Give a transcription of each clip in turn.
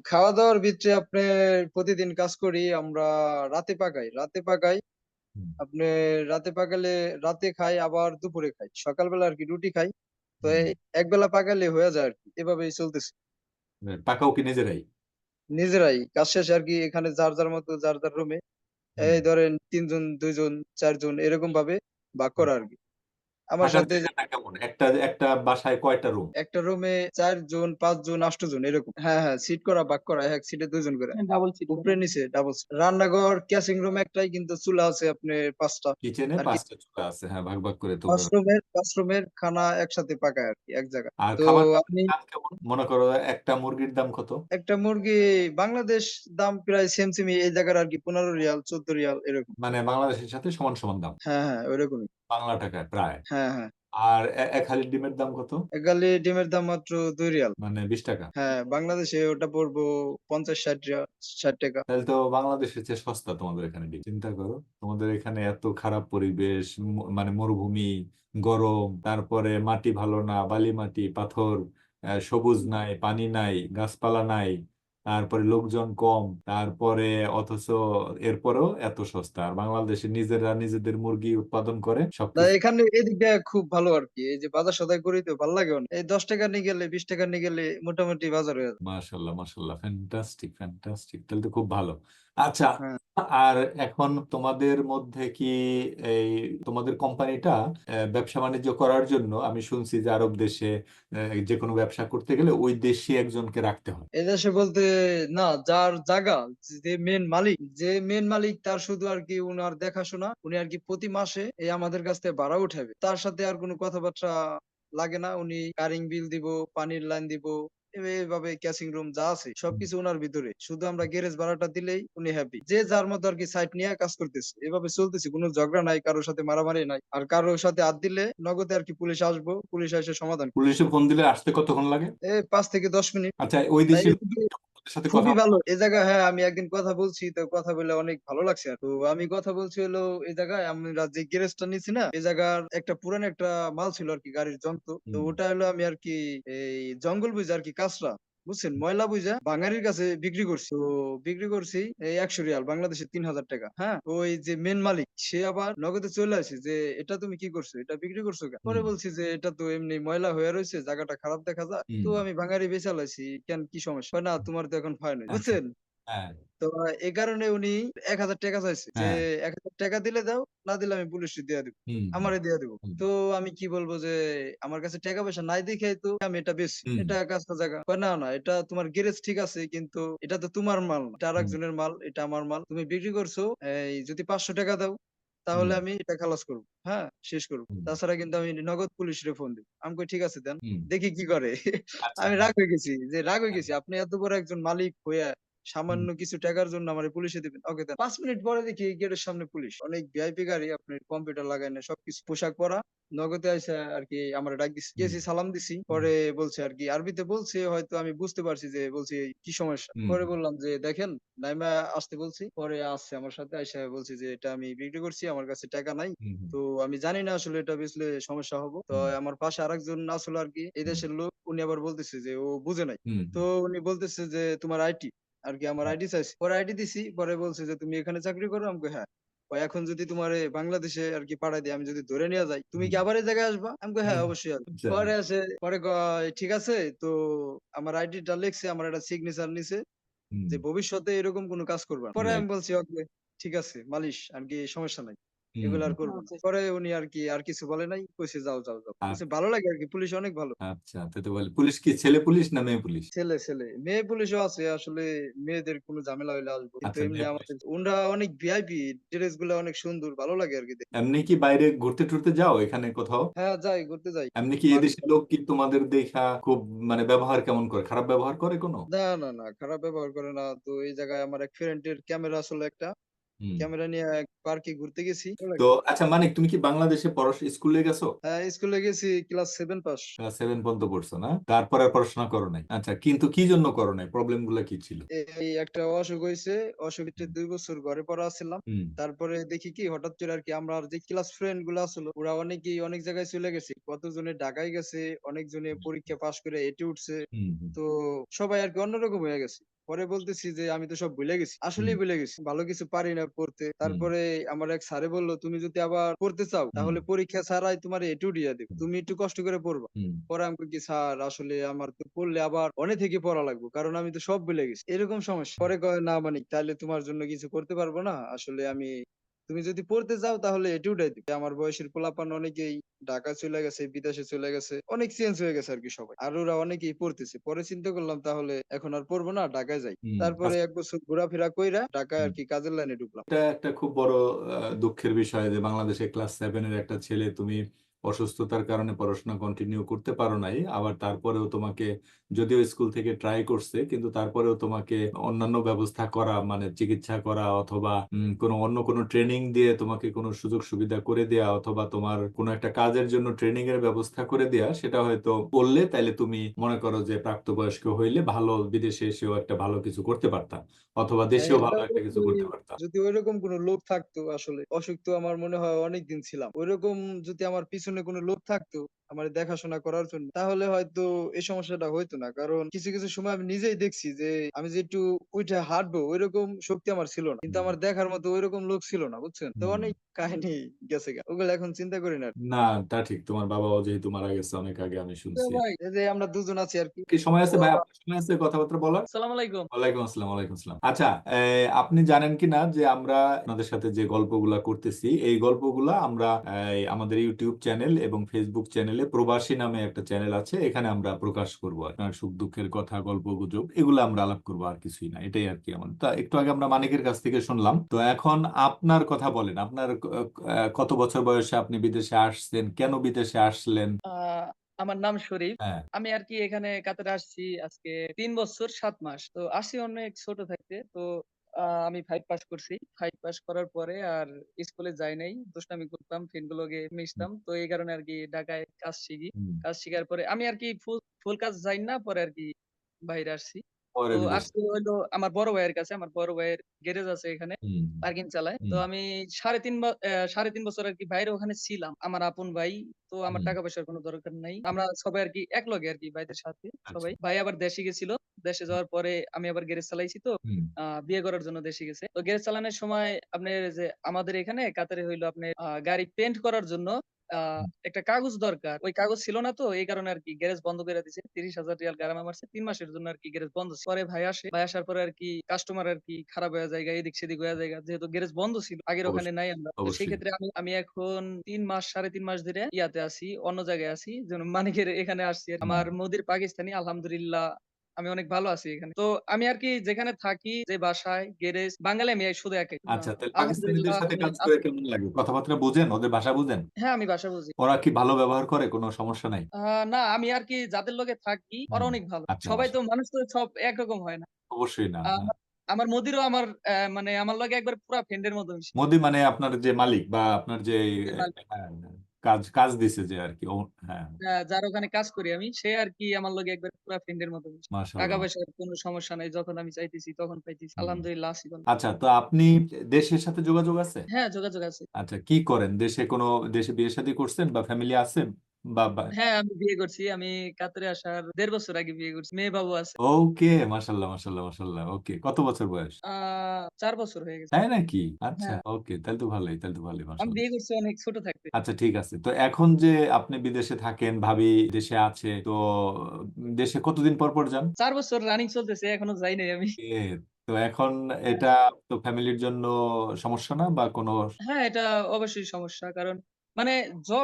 খাওয়া-দাওয়ার ভিতরে প্রতিদিন কাজ করি আমরা রাতে পাকাই। হুম, আপনি রাতে পাকালে রাতে খাই আবার দুপুরে খাই। সকালবেলা আরকি রুটি খাই। তো হুম। একবেলা পাকালে হয়ে যায় আরকি। এভাবেই চলতেছে। পাকাও কি নিজেরাই? নিজেরাই কাজ শেষে আরকি এখানে যার মতো যার রুমে হুম, এই ধরেন ৩ জন, ২ জন, ৪ জন এরকম ভাবে ভাগ হুম। করা আরকি। আমার থাকার সাথে যে জায়গাটা কেমন? একটা বাসায় কয়টা রুম? একটা রুমে ৪ জন, ৫ জন, ৮ জন এরকম। হ্যাঁ, সিট করা ভাগ করা। এক সিটে ২ জন করে। ডাবল সিট উপরে নিচে ডাবল সিট। রান্নাঘর, ক্যাচিং রুম একটাই কিন্তু চুলা আছে আপনার ৫ টা। কিচেনে আরকি ৫ টা চুলা আছে। হ্যাঁ, ভাগ, ভাগ করে ৫ তোমরা। রুমের ৫ রুমের খানা একসাথে পাকায় আরকি এক জায়গায়। আর তো খাবার-দাবারের আপনি দাম কেমন? মনে করো একটা মুরগির দাম কত? একটা মুরগি বাংলাদেশ দাম প্রায় সেমই এই জায়গার আরকি ১৫ রিয়াল, ১৪ রিয়াল এরকম। মানে বাংলাদেশের সাথে সমান, সমান দাম। হ্যাঁ, ওইরকমই। বাংলা টাকায় প্রায়। হ্যাঁ। আর ১ হালি ডিমের দাম কত? ১ গালি ডিমের দাম মাত্র ২ রিয়াল। মানে ৳২০। হ্যাঁ, বাংলাদেশে ওটা পড়বো ৫০-৬০ ৳৬০ তাহলে তো বাংলাদেশের চেয়ে সস্তা তোমাদের এখানে ডিম। চিন্তা করো। তোমাদের এখানে এত খারাপ পরিবেশ, মানে মরুভূমি, গরম, তারপরে মাটি ভালো না, বালি মাটি, পাথর, সবুজ নাই, পানি নাই, গাছপালা নাই, তারপরে লোকজন কম, তারপরে অথচ এরপরেও এত সস্তা। আর বাংলাদেশে নিজেরা নিজেদের মুরগি উৎপাদন করে না সবকিছু। এখানে এদিক দিয়ে খুব ভালো আরকি। এই যে বাজার সদাই করি তো ভাল লাগে অনেক। এই ৳১০ নিয়ে গেলে ৳২০ নিয়ে গেলে মোটামুটি বাজার হয়ে যায়। মাশাআল্লাহ, মাশাআল্লাহ। Fantastic, fantastic. তাহলে তো খুব ভালো। আচ্ছা, হ্যাঁ। আর এখন তোমাদের মধ্যে কি এই তোমাদের কোম্পানিটা ব্যবসা-বাণিজ্য করার জন্য আমি শুনছি যে আরব দেশে যেকোনো ব্যবসা করতে গেলে ওই দেশী একজনকে রাখতে হয়। এদেশে বলতে না যার জায়গা যে মেইন মালিক তার শুধু আরকি উনার দেখাশোনা। উনি আরকি প্রতি মাসে এই আমাদের কাছ থেকে ভাড়া উঠাবে। তার সাথে আর কোন কথাবার্তা লাগে না। উনি কারেন্ট বিল দিব, পানির লাইন দিব। এভাবে ক্যাচিং রুম যা আছে হুম। সবকিছু উনার ভিতরে। শুধু আমরা গ্যারেজ ভাড়াটা দিলেই উনি হ্যাপি। যে যার মতো আরকি সাইট নিয়ে কাজ করতেছে। এভাবে চলতেছে। কোন ঝগড়া নাই, কারো সাথে মারামারি নাই। আর কারো সাথে হাত দিলে নগদে আরকি পুলিশ আসবো। পুলিশ এসে সমাধান পুলিশে ফোন দিলে আসতে কতক্ষণ লাগে? এই ৫ থেকে ১০ মিনিট। আচ্ছা, ওই তাই দেশের এদিকে লোকদের সাথে কথা খুবই ভালো। এ জায়গায় হ্যাঁ, আমি একদিন কথা বলছি। তো কথা বলে অনেক ভালো লাগছে। তো আমি কথা বলছি হলো এই জায়গায় আমরা যে গ্যারেজটা নিছি না? এই জায়গার পুরান একটা মাল ছিল আরকি গাড়ির যন্ত্র। তো হুম, ওটা হলো আমি আরকি এই জঙ্গল বুইঝা আরকি কাঁচরা, বুঝছেন? ময়লা বুইঝা বাঙালির কাছে বিক্রি করছি। তো বিক্রি করছি এই ৳১০০ বাংলাদেশে ৳৩,০০০ হ্যাঁ? ওই যে মেইন মালিক সে আবার নগদে চইলা আসে যে, "এটা তুমি কি করছো? এটা বিক্রি করছো কেন?" পরে হুম, বলছি যে, "এটা তো এমনি ময়লা হইয়া রইছে, জায়গাটা খারাপ দেখা যায়। তো হুম। আমি ভাঙাড়ি বেচা লাইছি। কেন কি সমস্যা?" কয়, "না তোমার তো এখন ফাইন হইছে।" আচ্ছা। বুঝছেন? হ্যাঁ, তো এই কারণে উনি ৳১,০০০ চাইছে যে, হ্যাঁ। ৳১,০০০ দিলে দাও, না দিলে আমি পুলিশে দিয়া দিব। হুম, হুম, আমারে দিয়া দিব। হুম, তো আমি কি বলব যে, আমার কাছে টাকা পয়সা নাই দেখাই তো আমি এটা বেচছি। হুম, এটা কাঁচা জায়গা। কয়, "না, এটা তোমার গ্যারেজ ঠিক আছে কিন্তু এটা তো তোমার মাল না। এটা হুম, আরেকজনের মাল, এটা আমার মাল। তুমি বিক্রি করছো যদি ৳৫০০ দাও তাহলে হুম, আমি এটা খালাস করব। হ্যাঁ? শেষ করব। হুম, তাছাড়া কিন্তু আমি নগদ পুলিশরে ফোন দিব।" আমি কই, "ঠিক আছে দেন। হুম। দেখি কি করে।" আচ্ছা, আমি হ্যাঁ, রাগ হয়ে গেছি রাগ হয়ে হ্যাঁ, গেছি। আপনি এত বড় একজন মালিক হইয়া হুম, সামান্য কিছু টাকার জন্য আমারে পুলিশে দিবেন। ওকে দেন। ৫ মিনিট পরে দেখি গেটের সামনে পুলিশ। অনেক ভিআইপি গাড়ি আপনার কম্পিউটার লাগাইনা সবকিছু পোশাক পরা। নগদে আইসা আরকি আমারে ডাক দিছে। হুম, গেছি সালাম দিছি। হুম, পরে বলছে আরকি আরবিতে বলছে হয়তো আমি বুঝতে পারছি যে বলছি, "কি সমস্যা?" হুম, পরে বললাম যে, "দেখেন নাইমা আসতে বলছি।" পরে আসছে আমার সাথে আইসা বলছি যে, "এটা আমি বিক্রি করছি। আমার কাছে টাকা নাই। হুম, হুম, তো আমি জানি না আসলে এটা বেচলে সমস্যা হবো।" তো হুম, আমার পাশে আরেকজন আছিল আরকি এই হুম, দেশের লোক। উনি আবার বলতেছে যে ও বুঝে নাই। হুম, তো উনি বলতেছে যে, "তোমার আইডি।" আরকি আমার হুম, আইডি চাইছে। পরে আইডি দিছি। পরে বলছে যে, "তুমি এখানে চাকরি করো?" আমি কই, "হ্যাঁ।" কয়, "এখন যদি তোমারে বাংলাদেশে আরকি পাঠায় দেই, আমি যদি ধরে নিয়া যাই, তুমি হুম, কি আবার এই জায়গায় আসবা?" আমি কই, "হ্যাঁ, হুম। অবশ্যই আসবো।" আচ্ছা। পরে কয়, "ঠিক আছে।" তো আমার আইডিটা লিখছে, আমার একটা সিগনেচার নিছে হুম, যে, "ভবিষ্যতে এরকম কোন কাজ করবা না।" পরে রাইট। আমি বলছি, "ওকে, ঠিক আছে, মালিশ আরকি সমস্যা নাই। হুম, এগুলো আর হুম। করব না।" পরে উনি আরকি আর কিছু বলে নাই। কইছে, "যাও।" বলছে, আচ্ছা, "ভালো লাগে আরকি। পুলিশ অনেক ভালো।" আচ্ছা। তো বলে পুলিশ কি ছেলে পুলিশ না মেয়ে পুলিশ? ছেলে। মেয়ে পুলিশও আছে। আসলে মেয়েদের কোনো ঝামেলা হইলে আসবো। কিন্তু আচ্ছা, এমনি মেয়ে পুলিশ। আমাদের উনারা অনেক ভিআইপি ড্রেস গুলা অনেক সুন্দর। ভালো লাগে আরকি দেখতে। এমনি কি বাইরে ঘুরতে-টুরতে যাও এখানে কোথাও? হ্যাঁ, ঘুরতে যাই। এমনি কি এদেশের মাঝে লোক কি তোমাদের দেইখা খুব মানে ব্যবহার কেমন করে? খারাপ ব্যবহার করে কোনো? না। খারাপ ব্যবহার করে না। তো এই জায়গায় আমার এক ফ্রেন্ডের ক্যামেরা আসলে একটা। হুম। ক্যামেরা নিয়ে এক পার্কে ঘুরতে গেছি। ভালো তো লাগছে। আচ্ছা, মানিক তুমি কি বাংলাদেশে স্কুলে গেছো? হ্যাঁ, স্কুলে গেছি ক্লাস 7 পাস। ক্লাস 7 পর্যন্ত পড়ছো না? তারপরে আর পড়াশোনা করো নাই। আচ্ছা, কিন্তু কি জন্য করো নাই? প্রবলেম গুলা কি ছিল? এই একটা অসুখ হইছে। অসুখে হুম, ২ বছর ঘরে পড়া ছিলাম। হুম, তারপরে দেখি কি হঠাৎ করে আরকি আমার যে ক্লাস ফ্রেন্ড গুলা আছিল ওরা অনেকেই অনেক জায়গায় চলে গেছে। কতজনে ঢাকায় গেছে, অনেকজনে পরীক্ষা পাস করে এটে উঠছে। হুম, হুম, তো সবাই আরকি অন্যরকম হয়ে গেছে। পরে বলতেছি যে আমি তো সব ভুলে গেছি। হুম, আসলেই ভুলে গেছি। ভালো কিছু পারি না পড়তে। হুম, তারপরে আমার এক স্যারে বলল, "তুমি যদি আবার পড়তে চাও হুম, তাহলে পরীক্ষা ছাড়াই তোমার এ টু দিয়া দিব। হুম, তুমি একটু কষ্ট করে পড়বা।" হুম। পরে আমি কই কি, "স্যার আসলে আমার তো পড়লে আবার অনে থেকে পড়া লাগবে। কারণ আমি তো সব ভুলে গেছি।" এরকম সমস্যা। পরে কয়, "না মানিক তাইলে তোমার জন্য কিছু করতে পারব না। আসলে আমি তুমি যদি পড়তে চাও তাহলে এ টু টাই দিব।" আমার বয়সের পোলাপান অনেকেই ঢাকা চইলা গেছে, বিদেশে চইলা গেছে। অনেক চেঞ্জ হয়ে গেছে আরকি সবাই। আর ওরা অনেকেই পড়তেছে। পরে চিন্তা করলাম তাহলে এখন আর পড়বো না, ঢাকায় যাই। হুম, তারপরে ১ বছর ঘোরাফেরা কইরা ঢাকায় হুম। আরকি কাজের লাইনে ঢুকলাম। এটা একটা খুব বড় দুঃখের বিষয় যে বাংলাদেশে ক্লাস 7 এর একটা ছেলে তুমি অসুস্থতার কারণে পড়াশোনা কন্টিনিউ করতে পারো নাই। আবার তারপরেও তোমাকে যদিও স্কুল থেকে ট্রাই করছে কিন্তু তারপরেও তোমাকে অন্যান্য ব্যবস্থা করা মানে চিকিৎসা করা অথবা কোনো অন্য কোনো ট্রেনিং দিয়ে তোমাকে কোনো সুযোগ সুবিধা করে দেয়া অথবা তোমার কোনো একটা কাজের জন্য ট্রেনিং এর ব্যবস্থা করে দেয়া সেটা হয়তো করলে তাইলে তুমি মনে করো যে প্রাপ্তবয়স্ক হইলে ভালো বিদেশে এসেও একটা ভালো কিছু করতে পারতা। অথবা হ্যাঁ, দেশেও এটা ভালো একটা কিছু যদি করতে পারতা। যদি ঐরকম কোনো লোক থাকতো আসলে, অসুখ তো আমার মনে হয় অনেকদিন ছিলাম। ঐরকম যদি আমার পিছনে কোনো লোক থাকতো আমার দেখাশোনা করার জন্য, তাহলে হয়তো এই সমস্যাটা হইতো না। কারণ কিছু, কিছু সময় আমি নিজেই দেখছি যে আমি যে একটু উইঠা হাঁটবো ঐরকম শক্তি আমার ছিল না। কিন্তু হুম, আমার দেখার মতো ঐরকম লোক ছিল না, বুঝছেন? তো হুম। অনেক কাহিনী গেছে গা। ওগুলো এখন চিন্তা করি না। না, তা ঠিক। তোমার বাবাও যেহেতু মারা গেছে অনেক আগে আমি তো শুনছি। ভাই এই যে আমরা দুজন আছি আরকি। কি সময় ও আছে ভাই? আবার আপনার সময় আছে কথাবার্তা বলার? আসসালামু আলাইকুম। ওয়ালাইকুম আসসালাম, ওয়ালাইকুম আসসালাম। আচ্ছা, আপনি জানেন কিনা যে আমরা আপনাদের সাথে যে গল্পগুলা করতেছি, এই গল্পগুলা আমরা আমাদের ইউটিউব চ্যানেল এবং ফেসবুক চ্যানেলে প্রবাসী নামে একটা চ্যানেল আছে। এখানে আমরা প্রকাশ করব। আপনার সুখ দুঃখের কথা, গল্পগুজব এগুলো আমরা আলাপ করবো আর কিছুই না। এটাই আর কি আমার। তা একটু আগে আমরা মানিকের কাছ থেকে শুনলাম। তো এখন আপনার কথা বলেন। আপনার কত বছর বয়সে আপনি বিদেশে আসছেন? কেন বিদেশে আসলেন? আ আমার নাম শরীফ। হ্যাঁ। আমি আরকি এখানে কাতারে আসছি আজকে ৩ বছর ৭ মাস। তো আসছি অনেক ছোট থাকতে। তো আমি 5 পাস করছি। 5 পাস করার পরে আর স্কুলে যাই নাই। দুষ্টামি করতাম, ফ্রেন্ডগুলোকে হুম, মিশতাম। তো এই কারণে আরকি ঢাকায় কাজ শিখি। হুম। কাজ শিখার পরে আমি আরকি ফুল কাজ যাই না, পরে আরকি বাহিরে আসছি। পরে তো বিদেশে। আসছি হইলো আমার বড় ভাইয়ের কাছে। আমার বড় ভাইয়ের গ্যারেজ আছে এখানে। হুম, পার্কিং চালায়। তো হুম, আমি ৩.৫ বছর আরকি বাইরে ওখানে ছিলাম। আমার আপন ভাই। তো আমার হুম। টাকা পয়সার কোনো দরকার নাই। আমরা সবাই আরকি একলগে আরকি ভাইদের সাথে আচ্ছা। সবাই। ভাই আবার দেশে গেছিল। দেশে যাওয়ার পরে আমি আবার গ্যারেজ চালাইছি তো হুম, বিয়ে করার জন্য দেশে গেছে। তো গ্যারেজ চালানোর সময় আপনার যে আমাদের এখানে কাতারে হইলো আপনার গাড়ি পেইন্ট করার জন্য আ হুম। একটা কাগজ দরকার। ওই কাগজ ছিল না তো এই কারণে আরকি গ্যারেজ বন্ধ কইরা দিছে। ৳৩০,০০০ গারামা মারছে। ৩ মাসের জন্য আরকি গ্যারেজ বন্ধ ছিল। পরে ভাই আসে। ভাই আসার পরে আরকি কাস্টমার আরকি খারাপ হয়ে যায়গা, এদিক সেদিক হইয়া যায়গা। যেহেতু গ্যারেজ বন্ধ ছিল। আগের ওখানে অবশ্যই, নাই আমরা। তো সেই অবশ্যই। ক্ষেত্রে আমি এখন ৩ মাস ৩.৫ মাস ধরে ইয়াতে আছি, অন্য জায়গায় আছি। যেমন মানিকের এখানে আসছি। হুম। আমার মোদির পাকিস্তানি আলহামদুলিল্লাহ আমি অনেক ভালো আছি এখানে। তো আমি আরকি যেখানে থাকি, যে বাসায়, গ্যারেজ, বাঙালি আমি শুধু একাই। আচ্ছা, তাহলে পাকিস্তানিদের আলহামদুলিল্লাহ সাথে আমি কাজ করে আছি। কেমন লাগে? কথাবার্তা বুঝেন? ওদের ভাষা বুঝেন? হ্যাঁ, আমি ভাষা বুঝি। ওরা কি ভালো ব্যবহার করে? কোনো সমস্যা নাই? আ না, আমি আরকি যাদের লগে থাকি ওরা হুম। অনেক ভালো। আচ্ছা, সবাই তো মাশাআল্লাহ। মানুষ তো সব একরকম হয় না। অবশ্যই না। হ্যাঁ। আমার আমার মুদিরও আমার মানে আমার লগে একবার পুরা ফ্রেন্ডের মতো মিশে। মোদি মানে আপনার যে মালিক বা আপনার যে যে মাল হ্যাঁ, কাজ কাজ দিছে যে আরকি। হ্যাঁ, যার ওখানে কাজ করি আমি, সে আরকি আমার লগে একবার পুরা ফ্রেন্ডের মতো মিশে। টাকা মাশাআল্লাহ। পয়সার কোনো সমস্যা নাই। যখন আমি চাইতেছি তখন পাইতেছি। হুম। আলহামদুলিল্লাহ আছি ভালো। আচ্ছা, তো আপনি দেশের সাথে যোগাযোগ আছে? হ্যাঁ, যোগাযোগ আছে। আচ্ছা, কি করেন? দেশে বিয়ে-শাদী করছেন বা ফ্যামিলি আছে? বা হ্যাঁ, আমি বিয়ে করছি। আমি কাতারে আসার ১.৫ বছর আগে বিয়ে করছি। মেয়ে-বাবু আছে। ওকে, মাশাআল্লাহ, মাশাআল্লাহ, মাশাআল্লাহ। ওকে। কত বছর বয়স? আ ৪ বছর হয়ে গেছে। তাই নাকি? আচ্ছা, হ্যাঁ, ওকে। তাইলে তো ভালোই, তাইলে তো ভালোই আমি মাশাআল্লাহ। বিয়ে করছি অনেক ছোট থাকতে। আচ্ছা, ঠিক আছে। তো এখন যে আপনি বিদেশে থাকেন, ভাবি দেশে আছে। তো দেশে কতদিন পর, পর যান? ৪ বছর রানিং চলতেছে, এখনো যাই নাই আমি। এ তো এখন এটা তো ফ্যামিলির জন্য সমস্যা না বা কোনো হ্যাঁ, এটা অবশ্যই সমস্যা। কারণ মানে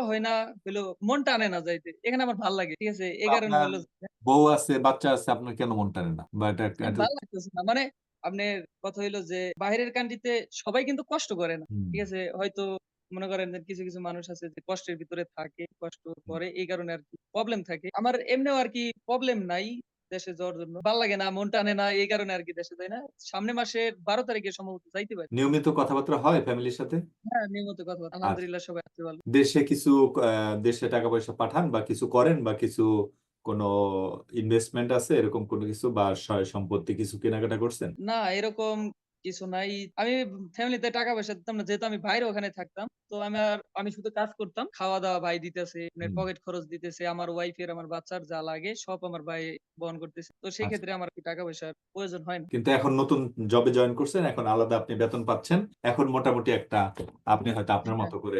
হয় না হইলো মন টানে না যাইতে। এখানে আমার ভাল লাগে। ঠিক আছে? এই কারণে আপনার হইলো বউ আছে, বাচ্চা আছে, আপনার কেন মন টানে না? বা এটা এটা ভাল লাগতেছে না। মানে আপনার কথা হইলো যে বাহিরের কান্ট্রিতে সবাই কিন্তু কষ্ট করে না। হুম, ঠিক আছে? হয়তো মনে করেন যে কিছু, কিছু মানুষ আছে যে কষ্টের ভিতরে থাকে, কষ্ট হুম। করে এই কারণে আরকি প্রবলেম থাকে। আমার এমনিও আরকি প্রবলেম নাই দেশে যাওয়ার জন্য। ভাল লাগে না, মন টানে না এই কারণে আরকি দেশে যাই না। সামনের মাসের ১২ তারিখে সম্ভবত যাইতে পারি। নিয়মিত কথাবার্তা হয় ফ্যামিলির সাথে? হ্যাঁ, নিয়মিত কথা আচ্ছা। আলহামদুলিল্লাহ সবাই আছে ভালো। দেশে কিছু আ দেশে টাকা-পয়সা পাঠান বা কিছু করেন বা কিছু কোনো ইনভেস্টমেন্ট আছে এরকম কোনো কিছু বা সয় সম্পত্তি কিছু কেনাকাটা করছেন? না, এরকম কিছু নাই। আমি ফ্যামিলিতে টাকা পয়সা দিতাম না, যেহেতু আমি বাইরে ওখানে থাকতাম। তো আমি শুধু কাজ করতাম, খাওয়া দাওয়া ভাই দিতেছে, আপনার হুম, পকেট খরচ দিতেছে, আমার ওয়াইফের আমার বাচ্চার যা লাগে সব আমার ভাই বহন করতেছে। তো সেই আচ্ছা। ক্ষেত্রে আমার কি টাকা পয়সার প্রয়োজন হয় না। কিন্তু এখন নতুন জবে জয়েন করছেন, এখন আলাদা আপনি বেতন পাচ্ছেন, এখন মোটামুটি একটা আপনি হয়তো আপনার হ্যাঁ, মতো করে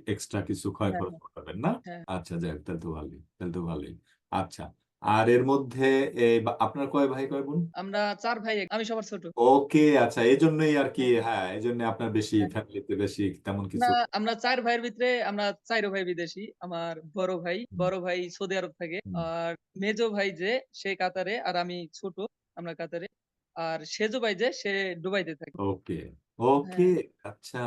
এক্সট্রা কিছু ক্ষয় হ্যাঁ, খরচ হ্যাঁ, করবেন না? হ্যাঁ। আচ্ছা, যাক, তাহলে তো ভালোই, তাহলে তো ভালোই। আচ্ছা, আর এর মধ্যে এই আপনার কয় ভাই কয় বোন? আমরা ৪ ভাই, আমি সবার ছোট। ওকে, আচ্ছা, এই জন্যই আর কি, হ্যাঁ, হ্যাঁ, এই জন্য আপনার বেশি হ্যাঁ। ফ্যামিলিতে বেশি তেমন না, কিছু। আমরা ৪ ভাইয়ের ভিতরে আমরা ৪ ভাই বিদেশী। আমার হুম, বড় ভাই সৌদি আরব থাকে। হুম, আর মেজো ভাই যে সে কাতারে, আর আমি ছোট, আমরা কাতারে। আর সেজো ভাই যে সে দুবাইতে থাকে। ওকে, ওকে, হ্যাঁ, আচ্ছা,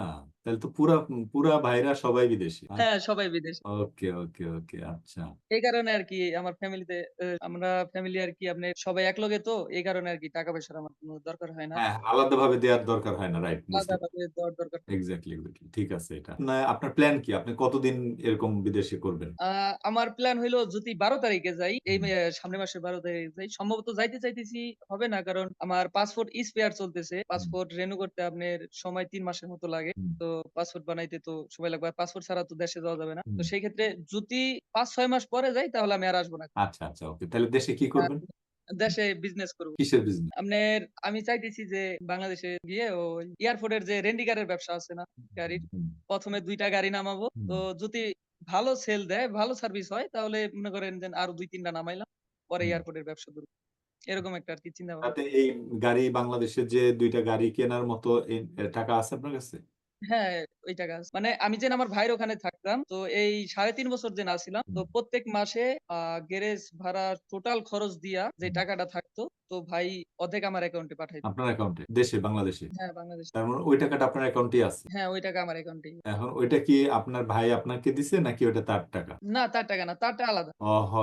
তাহলে তো পুরা পুরা ভাইরা সবাই বিদেশি। হ্যাঁ, সবাই বিদেশী। ওকে, ওকে, ওকে, আচ্ছা। এই কারণে আরকি আমার ফ্যামিলিতে আমরা ফ্যামিলি আরকি আপনার সবাই একলগে, তো এই কারণে আরকি টাকা পয়সার আমার কোনো দরকার হয় না। হ্যাঁ, আলাদাভাবে দেওয়ার দরকার হয় না, রাইট, বুঝতে আলাদাভাবে দেওয়ার দরকার। এক্সাক্টলি, এক্সাক্টলি, ঠিক আছে এটা। আপনার প্ল্যান কি? আপনি কতদিন এরকম বিদেশে করবেন? আ আমার প্ল্যান হইলো যদি ১২ তারিখে যাই, এই হুম, সামনের মাসের ১২ তারিখে যাই। সম্ভবত যাইতে চাইতেছি, হবে না। কারণ আমার পাসপোর্ট এক্সপায়ার চলতেছে। হুম, পাসপোর্ট রিনিউ করতে আপনার সময় ৩ মাসের মতো লাগে। হুম, তো পাসপোর্ট বানাইতে তো সময় লাগবে। আর পাসপোর্ট ছাড়া তো দেশে যাওয়া যাবে না। তো হুম। সেই ক্ষেত্রে যদি ৫-৬ মাস পরে যাই তাহলে আমি আর আসবো না। আচ্ছা, আচ্ছা, ওকে। তাহলে দেশে কি আর করবেন? দেশে বিজনেস করব। কিসের বিজনেস? আপনার আমি চাইতেছি যে বাংলাদেশে গিয়ে ওই এয়ারপোর্টের যে রেন্ডিকারের ব্যবসা আছে না গাড়ির, হুম, ১ম এ ২ টা গাড়ি নামাবো। হুম, তো যদি ভালো সেল দেয়, ভালো সার্ভিস হয়, তাহলে মনে করেন যে আরো ২-৩ টা নামাইলাম। পরে হুম। এয়ারপোর্টের ব্যবসা করব। এরকম একটা আরকি চিন্তা ভাবনা। তাতে এই গাড়ি বাংলাদেশের যে ২ টা গাড়ি কেনার মতো টাকা আছে আপনার কাছে? হ্যাঁ, ওই টাকা আছে। মানে আমি যেন আমার ভাইয়ের ওখানে থাকতাম। তো এই ৩.৫ বছর যে না ছিলাম, তো হুম, প্রত্যেক মাসে আ গ্যারেজ ভাড়া টোটাল খরচ দিয়া যে হুম। টাকাটা থাকতো, তো ভাই অর্ধেক আমার অ্যাকাউন্টে পাঠাইতো। আপনার অ্যাকাউন্টে? দেশে, বাংলাদেশে? হ্যাঁ, বাংলাদেশে। তার মানে ওই টাকাটা আপনার অ্যাকাউন্টেই আছে। হ্যাঁ, ওই টাকা আমার অ্যাকাউন্টেই। এখন ওইটা কি আপনার ভাই আপনাকে দিছে নাকি ওটা তার টাকা? না, তার টাকা না, তারটা আলাদা।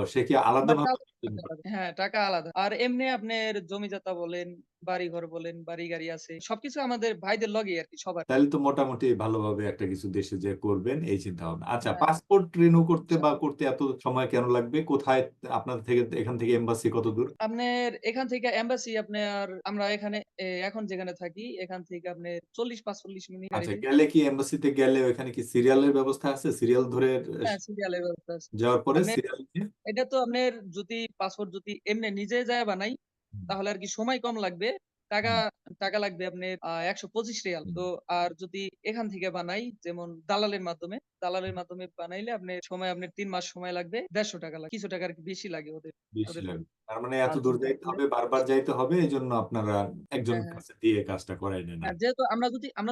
সে কি আমারটা আলাদাভাবে আলাদা, টাকা আলাদা। হ্যাঁ, টাকা আলাদা। আর এমনি আপনার জমি-জাতা বলেন, বাড়ি-ঘর বলেন, বাড়ি-গাড়ি আছে। সবকিছু আমাদের ভাইদের লগেই আরকি সবার। তাইলে তো মোটামুটি ভালোভাবে একটা কিছু দেশে যেয়ে করবেন এই চিন্তা ভাবনা। আচ্ছা, হ্যাঁ, পাসপোর্ট রিনিউ করতে বা ইনশাআল্লাহ। করতে এত সময় কেন লাগবে? কোথায় আপনাদের থেকে এখান থেকে এম্বাসি কত দূর? আপনার এখান থেকে এম্বাসি আপনার আমরা এখানে এখন যেখানে থাকি, এখান থেকে আপনার ৪০-৪৫ মিনিট আচ্ছা, গাড়িতে। গেলে কি এম্বাসিতে গেলে ওখানে কি সিরিয়ালের ব্যবস্থা আছে? সিরিয়াল ধরে হ্যাঁ, সিরিয়ালের ব্যবস্থা আছে। যাওয়ার পরে আপনার সিরিয়াল নিয়ে এটা তো আপনার যদি পাসপোর্ট যদি এমনি নিজে যায়া বানাই, হুম, তাহলে আরকি সময় কম লাগবে। টাকা হুম, টাকা লাগবে আপনার ৳১২৫। হুম, তো আর যদি এখান থেকে বানাই, যেমন দালালের মাধ্যমে বানাইলে আপনার সময় আপনার ৩ মাস সময় লাগবে, ৳১৫০ লাগে। কিছু টাকা আরকি বেশি লাগে ওদের বেশি ওদের লাগবে। তার মানে এত আর দূর যদি যাইতে আসলে হবে, বারবার যাইতে হবে। এজন্য আপনারা হ্যাঁ, একজনের হ্যাঁ। কাছে দিয়ে কাজটা করাই নেন হ্যাঁ, আরকি। যেহেতু আমরা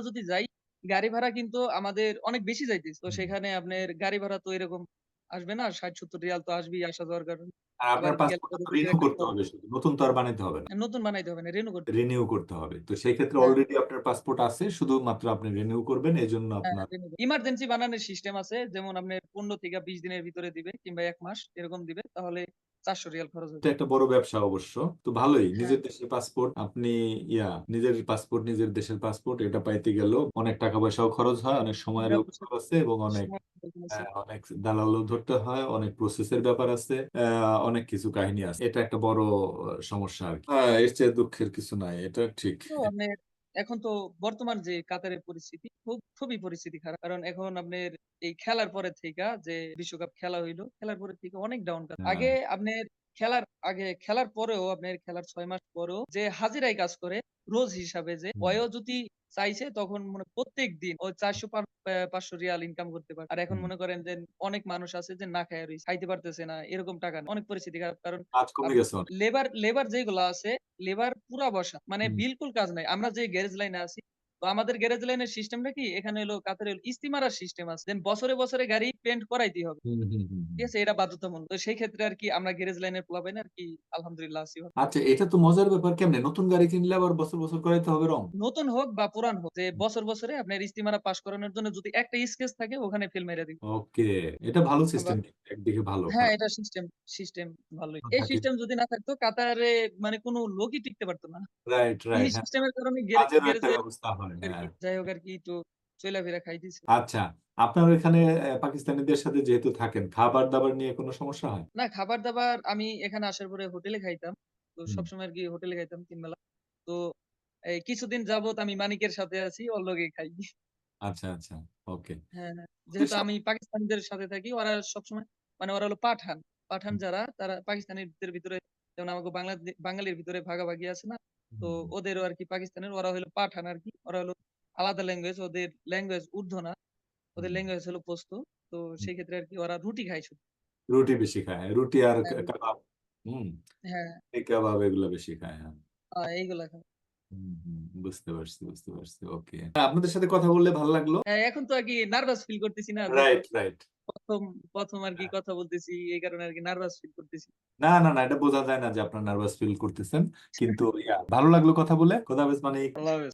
যদি যাই, গাড়ি ভাড়া কিন্তু আমাদের অনেক বেশি যাইতেছে। তো হুম। সেখানে আপনার গাড়ি ভাড়া তো এরকম আসবে না। ৬০-৭০ রিয়াল তো আসবেই আসা যাওয়ার কারণে। আর আবার আপনার গেলে পাসপোর্টটা পরে তো রুটের রিনিউ একটা করতে খরচ। হবে শুধু। নতুন তো আর বানাইতে হবে না। নতুন বানাইতে হবে না, রিনিউ করতে হবে। রিনিউ করতে হবে। তো সেই ক্ষেত্রে হ্যাঁ, অলরেডি আপনার পাসপোর্ট আছে। শুধুমাত্র আপনি রিনিউ করবেন। এজন্য হ্যাঁ, আপনার রিনিউ ইমার্জেন্সি বানানোর সিস্টেম আছে। যেমন আপনার ১৫ থেকে ২০ দিনের ভিতরে দিবে, কিংবা ১ মাস এরকম দিবে। তাহলে ৳৪০০ খরচ হবে। এটা একটা বড় ব্যবসা অবশ্য। তো ভালোই। হ্যাঁ, নিজের দেশের পাসপোর্ট আপনি নিজের পাসপোর্ট, নিজের দেশের পাসপোর্ট এটা পাইতে গেলেও অনেক টাকা পয়সাও খরচ হয়, অনেক সময়েরও ব্যবসা ব্যাপার আছে এবং অনেক সময় আছে। অনেক দালালও ধরতে হয়, অনেক প্রসেসের ব্যাপার আছে, অনেক কিছু কাহিনী আছে। এটা একটা বড় সমস্যা আরকি। এর চেয়ে দুঃখের কিছু নাই। এটা ঠিক। তো আপনার এখন তো বর্তমান যে কাতারের পরিস্থিতি, খুবই পরিস্থিতি খারাপ। কারণ এখন আপনার এই খেলার পরে থেইকা যে বিশ্বকাপ খেলা হইলো, খেলার পরে থেকে অনেক ডাউন কাজ। হ্যাঁ, খেলার পরেও আপনার খেলার ৬ মাস পরেও যে হাজিরায় কাজ করে রোজ হিসাবে, যে হুম, ওয়ও যদি চাইছে তখন মনে প্রত্যেকদিন ওই ৪০০ ৫০০ রিয়াল ইনকাম করতে পারে। আর এখন হুম। মনে করেন যে অনেক মানুষ আছে যে না খাইয়া রইছে, খাইতে পারতেছে না, এরকম টাকা না। অনেক পরিস্থিতি খারাপ। কারণ কাজ কমে গেছে অনেক। লেবার যেগুলা আছে, লেবার পুরা বসা। মানে হুম, বিলকুল কাজ নাই। আমরা যে গ্যারেজ লাইনে আছি, তো আমাদের গ্যারেজ লাইনের সিস্টেমটা কি? এখানে হলো কাতারে হলো ইস্তিমারার সিস্টেম আছে। দেন বছরে গাড়ি পেইন্ট করাইতেই হবে। হুম, হুম, হুম, হুম। ঠিক আছে? এটা বাধ্যতামূলক। তো সেই ক্ষেত্রে আরকি আমরা গ্যারেজ লাইনের পোলাপাইন আরকি আলহামদুলিল্লাহ আছি ভালো। আচ্ছা, এটা তো মজার ব্যাপার। কেমনে? নতুন গাড়ি কিনলে আবার বছর, বছর করাইতে হবে রং? নতুন হোক বা পুরান হোক, যে বছরে আপনার ইস্তিমারা পাস করানোর জন্য যদি একটা স্কেচ থাকে ওখানে ফেল মাইরা দিবে। ওকে। এটা ভালো আবার সিস্টেম কিন্তু। একদিকে ভালো, হ্যাঁ, খারাপ এটা সিস্টেম ভালোই। না এই থাকে। সিস্টেম যদি না থাকতো কাতারে মানে কোন লোকই টিকতে পারত না। রাইট, এই রাইট। হ্যাঁ, সিস্টেমের কারণে কাজেরও একটা গ্যারেজে ব্যবস্থা হয়। আরকি হ্যাঁ। যাই হোক আরকি একটু চইলাফেরা খাইতেছি। আচ্ছা, আপনার ওইখানে পাকিস্তানিদের সাথে যেহেতু থাকেন, খাবার-দাবার নিয়ে কোনো সমস্যা হয়? না, খাবার-দাবার আমি এখানে আসার পরে হোটেলে খাইতাম। তো হুম, সবসময় আরকি হোটেলে খাইতাম ৩ বেলা। তো এই কিছুদিন যাবত আমি মানিকের সাথে আছি, ওর লগে খাই। আচ্ছা আচ্ছা, ওকে। হ্যাঁ, হ্যাঁ। যেহেতু আমি পাকিস্তানিদের সাথে থাকি, ওরা সবসময় মানে ওরা হলো পাঠান। পাঠান যারা তারা পাকিস্তানিদের ভিতরে যেমন আমাকে বাঙালির ভিতরে ভাগাভাগি আছে না? তো ওদেরও আরকি পাকিস্তানের ওরা হলো পাঠান আরকি। ওরা হলো আলাদা ল্যাঙ্গুয়েজ, ওদের ল্যাঙ্গুয়েজ উর্দু না। ওদের ল্যাঙ্গুয়েজ হলো পশতু। তো সেই ক্ষেত্রে আরকি ওরা রুটি খায় শুধু। রুটি বেশি খায়, রুটি আর হ্যাঁ, কাবাব। হুম, হ্যাঁ, এই কাবাব এগুলো বেশি খায়, হ্যাঁ। এইগুলা খায়। বুঝতে পারছি, বুঝতে পারছি, ওকে। আপনাদের সাথে কথা বললে ভালো লাগলো। হ্যাঁ, এখন তো আরকি নার্ভাস ফিল করতেছি না, যেহেতু রাইট রাইট। ১ম আরকি কথা বলতেছি। এই কারণে আরকি নার্ভাস ফিল করতেছি। না না না, এটা বোঝা যায় না যে আপনার নার্ভাস ফিল করতেছেন, কিন্তু ভালো লাগলো কথা বলে। খোদা হাফেজ মানিক। আল্লাহ হাফেজ।